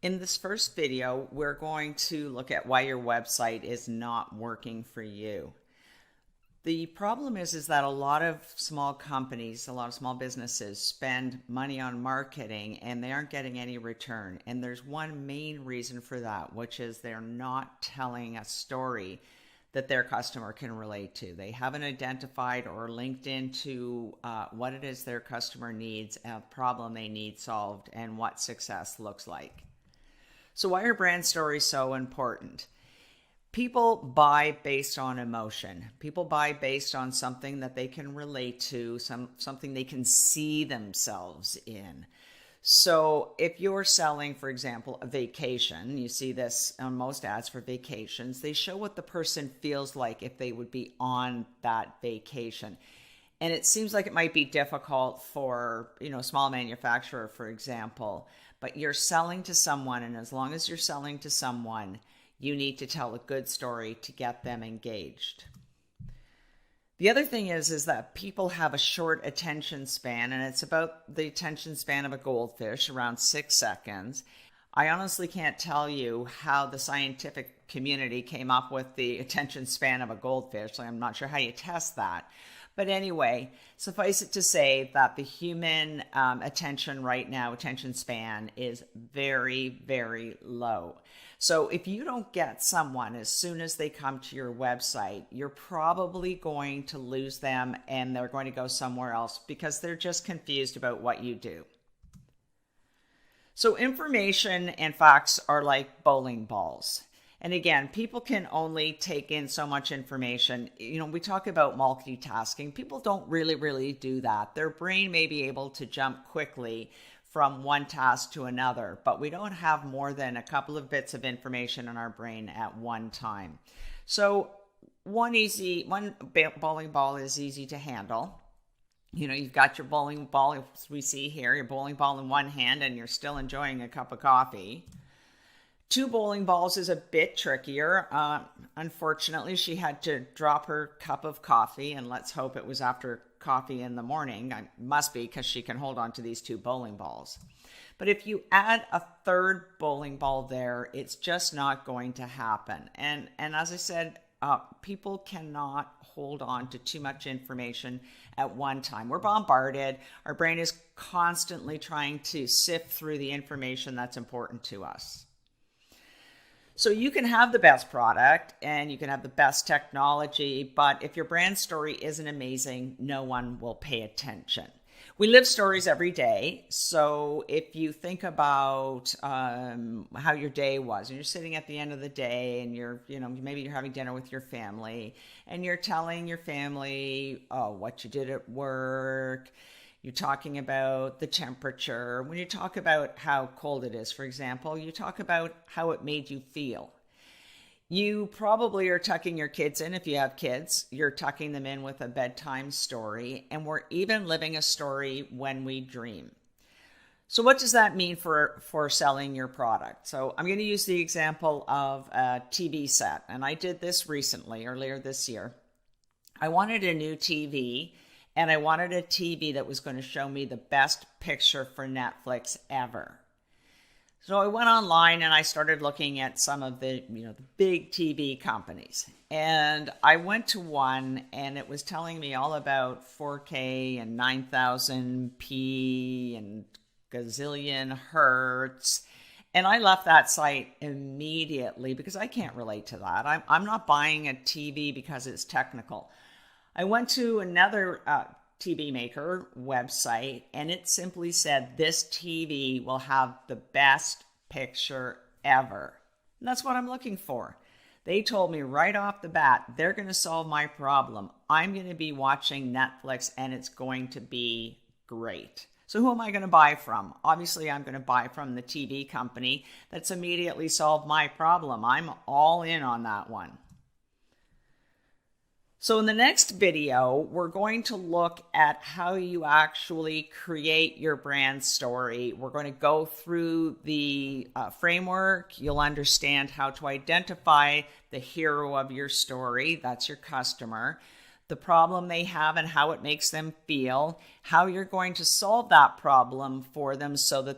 In this first video, we're going to look at why your website is not working for you. The problem is that a lot of small companies, a lot of small businesses spend money on marketing and they aren't getting any return. And there's one main reason for that, which is they're not telling a story that their customer can relate to. They haven't identified or linked into what it is their customer needs, a problem they need solved, and what success looks like. So why are brand stories so important? People buy based on emotion. People buy based on something that they can relate to, something they can see themselves in. So if you're selling, for example, a vacation, you see this on most ads for vacations, they show what the person feels like if they would be on that vacation. And it seems like it might be difficult for, a small manufacturer, for example, but you're selling to someone, and as long as you're selling to someone, you need to tell a good story to get them engaged. The other thing is that people have a short attention span, and it's about the attention span of a goldfish, around 6 seconds. I honestly can't tell you how the scientific community came up with the attention span of a goldfish. I'm not sure how you test that. But anyway, suffice it to say that the human attention span is very, very low. So if you don't get someone as soon as they come to your website, you're probably going to lose them and they're going to go somewhere else because they're just confused about what you do. So information and facts are like bowling balls. And again, people can only take in so much information. We talk about multitasking. People don't really do that. Their brain may be able to jump quickly from one task to another, but we don't have more than a couple of bits of information in our brain at one time. So one bowling ball is easy to handle. You've got your bowling ball, as we see here, your bowling ball in one hand, and you're still enjoying a cup of coffee. 2 bowling balls is a bit trickier. Unfortunately, she had to drop her cup of coffee, and let's hope it was after coffee in the morning. It must be, because she can hold on to these 2 bowling balls. But if you add a 3rd bowling ball there, it's just not going to happen. And as I said, people cannot hold on to too much information at one time. We're bombarded. Our brain is constantly trying to sift through the information that's important to us. So you can have the best product and you can have the best technology, but if your brand story isn't amazing, no one will pay attention. We live stories every day. So if you think about how your day was, and you're sitting at the end of the day and maybe you're having dinner with your family and you're telling your family what you did at work. You're talking about the temperature. When you talk about how cold it is, for example, you talk about how it made you feel. You probably are tucking your kids in. If you have kids, you're tucking them in with a bedtime story. And we're even living a story when we dream. So what does that mean for selling your product? So I'm going to use the example of a TV set. And I did this recently, earlier this year. I wanted a new TV. And I wanted a TV that was going to show me the best picture for Netflix ever. So I went online and I started looking at some of the big TV companies. And I went to one and it was telling me all about 4K and 9000p and gazillion hertz. And I left that site immediately because I can't relate to that. I'm not buying a TV because it's technical. I went to another TV maker website and it simply said, this TV will have the best picture ever. And that's what I'm looking for. They told me right off the bat, they're going to solve my problem. I'm going to be watching Netflix and it's going to be great. So who am I going to buy from? Obviously, I'm going to buy from the TV company that's immediately solved my problem. I'm all in on that one. So in the next video, we're going to look at how you actually create your brand story. We're going to go through the framework. You'll understand how to identify the hero of your story. That's your customer. The problem they have and how it makes them feel, how you're going to solve that problem for them so that